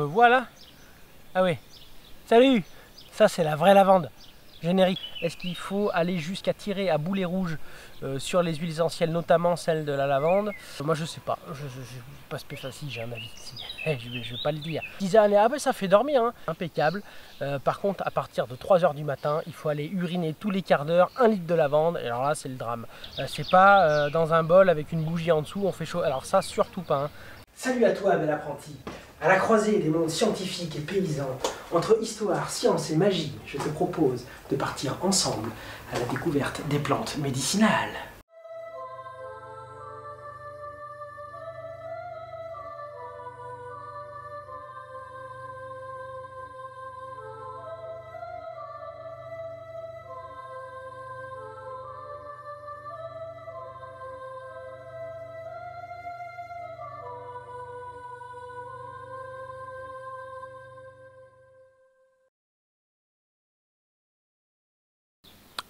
voilà. Ah oui. Salut. Ça c'est la vraie lavande. Générique. Est-ce qu'il faut aller jusqu'à tirer à boulet rouge sur les huiles essentielles, notamment celle de la lavande? Moi je sais pas. Je suis pas spécialiste, j'ai un avis. Je vais pas le dire. Tisane, ah ben ça fait dormir, hein. Impeccable. Par contre, à partir de 3 h du matin, il faut aller uriner tous les quarts d'heure 1 litre de lavande. Et alors là, c'est le drame. C'est pas dans un bol avec une bougie en dessous, on fait chaud. Alors ça, surtout pas. Hein. Salut à toi, bel apprenti. À la croisée des mondes scientifiques et paysans, entre histoire, science et magie, je te propose de partir ensemble à la découverte des plantes médicinales.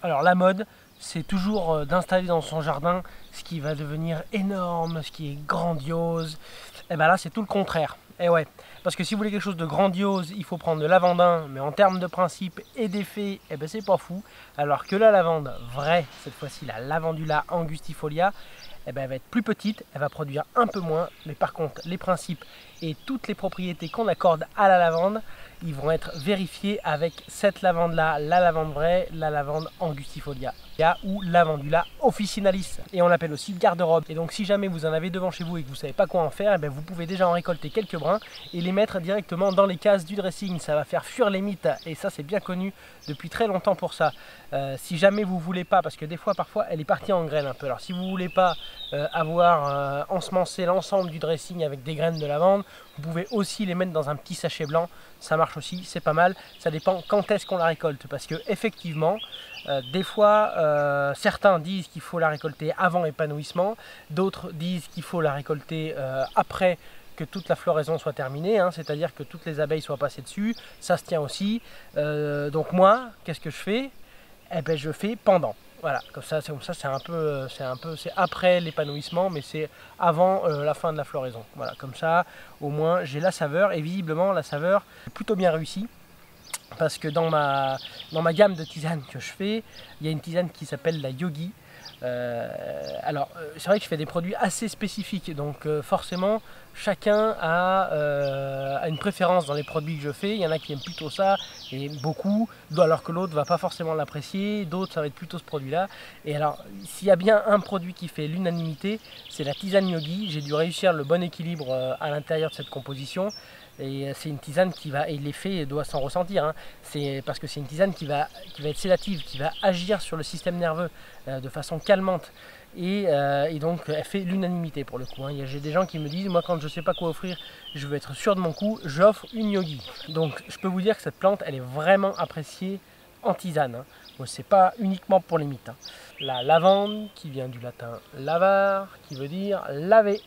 Alors la mode, c'est toujours d'installer dans son jardin ce qui va devenir énorme, ce qui est grandiose. Et bien là, c'est tout le contraire. Et ouais, parce que si vous voulez quelque chose de grandiose, il faut prendre de lavandin, mais en termes de principe et d'effet, eh ben c'est pas fou. Alors que la lavande vraie, cette fois-ci la Lavandula angustifolia, eh ben elle va être plus petite, elle va produire un peu moins, mais par contre les principes et toutes les propriétés qu'on accorde à la lavande, ils vont être vérifiés avec cette lavande-là, la lavande vraie, la lavande angustifolia ou Lavandula officinalis. Et on l'appelle aussi garde-robe. Et donc si jamais vous en avez devant chez vous et que vous ne savez pas quoi en faire, eh bien, vous pouvez déjà en récolter quelques brins et les mettre directement dans les cases du dressing. Ça va faire fuir les mites et ça c'est bien connu depuis très longtemps pour ça. Si jamais vous voulez pas, parce que des fois parfois elle est partie en graines un peu, alors si vous voulez pas avoir ensemencé l'ensemble du dressing avec des graines de lavande, vous pouvez aussi les mettre dans un petit sachet blanc, ça marche aussi, c'est pas mal. Ça dépend quand est-ce qu'on la récolte, parce que effectivement des fois certains disent qu'il faut la récolter avant épanouissement, d'autres disent qu'il faut la récolter après que toute la floraison soit terminée, hein, c'est-à-dire que toutes les abeilles soient passées dessus, ça se tient aussi. Donc moi, qu'est-ce que je fais? Eh ben je fais pendant. Voilà, c'est après l'épanouissement, mais c'est avant la fin de la floraison. Voilà, comme ça, au moins j'ai la saveur, et visiblement la saveur est plutôt bien réussie. Parce que dans ma gamme de tisanes que je fais, il y a une tisane qui s'appelle la Yogi. C'est vrai que je fais des produits assez spécifiques, donc forcément chacun a une préférence dans les produits que je fais. Il y en a qui aiment plutôt ça, et beaucoup, alors que l'autre va pas forcément l'apprécier, d'autres ça va être plutôt ce produit là. Et alors s'il y a bien un produit qui fait l'unanimité, c'est la tisane Yogi. J'ai dû réussir le bon équilibre à l'intérieur de cette composition. Et c'est une tisane qui va, et l'effet doit s'en ressentir, hein. C'est parce que c'est une tisane qui va être sédative, qui va agir sur le système nerveux de façon calmante. Et donc elle fait l'unanimité pour le coup, hein. J'ai des gens qui me disent, moi quand je ne sais pas quoi offrir, je veux être sûr de mon coup, j'offre une Yogi. Donc je peux vous dire que cette plante, elle est vraiment appréciée en tisane, hein. Bon, c'est pas uniquement pour les mythes, hein. La lavande, qui vient du latin lavar, qui veut dire laver.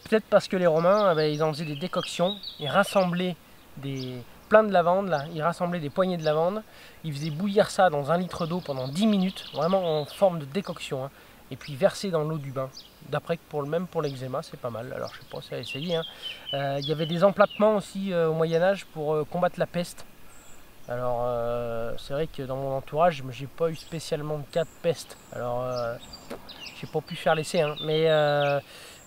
Peut-être parce que les Romains, ils en faisaient des décoctions, ils rassemblaient plein de lavande, là, ils rassemblaient des poignées de lavande, ils faisaient bouillir ça dans 1 litre d'eau pendant 10 minutes, vraiment en forme de décoction, hein, et puis verser dans l'eau du bain. D'après que même pour l'eczéma, c'est pas mal, alors je sais pas, c'est à essayer, hein. Il y avait des emplâtements aussi au Moyen-Âge pour combattre la peste. Alors c'est vrai que dans mon entourage, j'ai pas eu spécialement de cas de peste, alors j'ai pas pu faire l'essai, hein,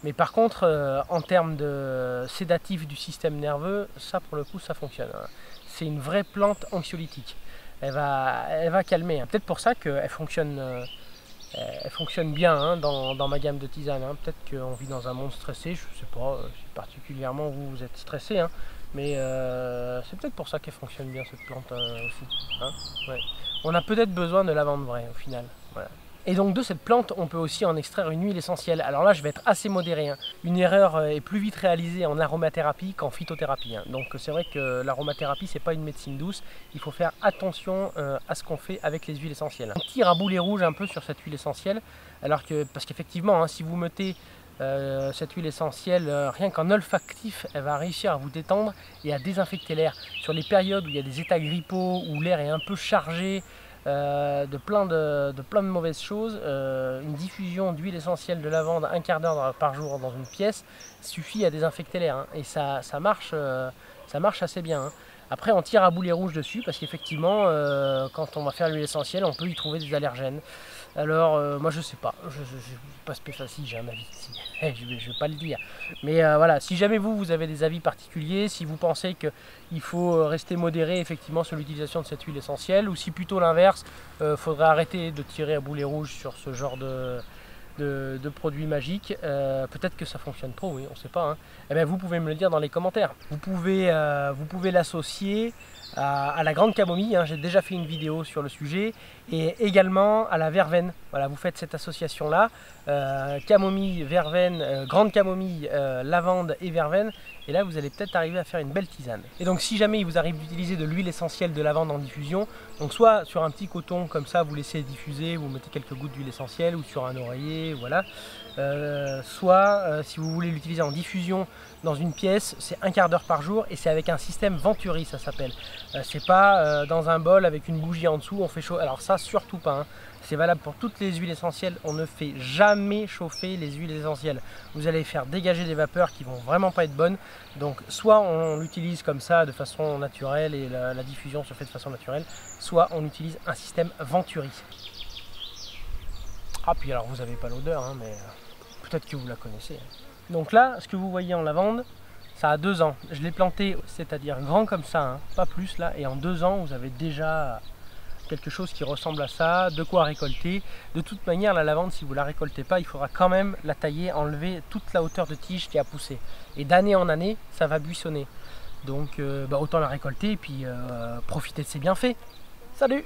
mais par contre, en termes de sédatif du système nerveux, ça pour le coup ça fonctionne, hein. C'est une vraie plante anxiolytique. Elle va calmer, hein. Peut-être pour ça qu'elle fonctionne bien, hein, dans ma gamme de tisanes, hein. Peut-être qu'on vit dans un monde stressé, je sais pas si particulièrement vous êtes stressé, hein. Mais c'est peut-être pour ça qu'elle fonctionne bien cette plante aussi, hein, ouais. On a peut-être besoin de lavande vraie au final. Voilà. Et donc de cette plante, on peut aussi en extraire une huile essentielle. Alors là, je vais être assez modéré, hein. Une erreur est plus vite réalisée en aromathérapie qu'en phytothérapie, hein. Donc c'est vrai que l'aromathérapie, c'est pas une médecine douce. Il faut faire attention à ce qu'on fait avec les huiles essentielles. On tire à boulet rouge un peu sur cette huile essentielle, parce qu'effectivement, hein, si vous mettez cette huile essentielle, rien qu'en olfactif, elle va réussir à vous détendre et à désinfecter l'air. Sur les périodes où il y a des états grippaux, où l'air est un peu chargé, de plein de mauvaises choses. Une diffusion d'huile essentielle de lavande un quart d'heure par jour dans une pièce suffit à désinfecter l'air, hein, et ça marche assez bien, hein. Après, on tire à boulet rouge dessus parce qu'effectivement, quand on va faire l'huile essentielle, on peut y trouver des allergènes. Alors, moi je sais pas, je suis pas spécialiste, j'ai un avis, je vais pas le dire. Mais voilà, si jamais vous avez des avis particuliers, si vous pensez qu'il faut rester modéré effectivement sur l'utilisation de cette huile essentielle, ou si plutôt l'inverse, faudrait arrêter de tirer à boulet rouge sur ce genre de produits magiques, peut-être que ça fonctionne trop, oui, on ne sait pas, hein. Eh bien, vous pouvez me le dire dans les commentaires. Vous pouvez l'associer à la grande camomille, hein. J'ai déjà fait une vidéo sur le sujet, et également à la verveine. Voilà, vous faites cette association là, camomille, verveine, grande camomille, lavande et verveine, et là vous allez peut-être arriver à faire une belle tisane. Et donc si jamais il vous arrive d'utiliser de l'huile essentielle de lavande en diffusion, donc soit sur un petit coton comme ça, vous laissez diffuser, vous mettez quelques gouttes d'huile essentielle, ou sur un oreiller, voilà. Soit si vous voulez l'utiliser en diffusion dans une pièce, c'est un quart d'heure par jour, et c'est avec un système Venturi, ça s'appelle. C'est pas dans un bol avec une bougie en dessous, on fait chaud. Alors ça, surtout pas, hein. C'est valable pour toutes les huiles essentielles. On ne fait jamais chauffer les huiles essentielles. Vous allez faire dégager des vapeurs qui vont vraiment pas être bonnes. Donc soit on l'utilise comme ça de façon naturelle et la diffusion se fait de façon naturelle, soit on utilise un système Venturi. Ah, puis alors vous n'avez pas l'odeur, hein, mais peut-être que vous la connaissez. Donc là, ce que vous voyez en lavande, ça a 2 ans. Je l'ai planté, c'est-à-dire grand comme ça, hein, pas plus là, et en 2 ans, vous avez déjà quelque chose qui ressemble à ça, de quoi récolter. De toute manière, la lavande, si vous la récoltez pas, il faudra quand même la tailler, enlever toute la hauteur de tige qui a poussé. Et d'année en année, ça va buissonner. Donc autant la récolter et puis profiter de ses bienfaits. Salut!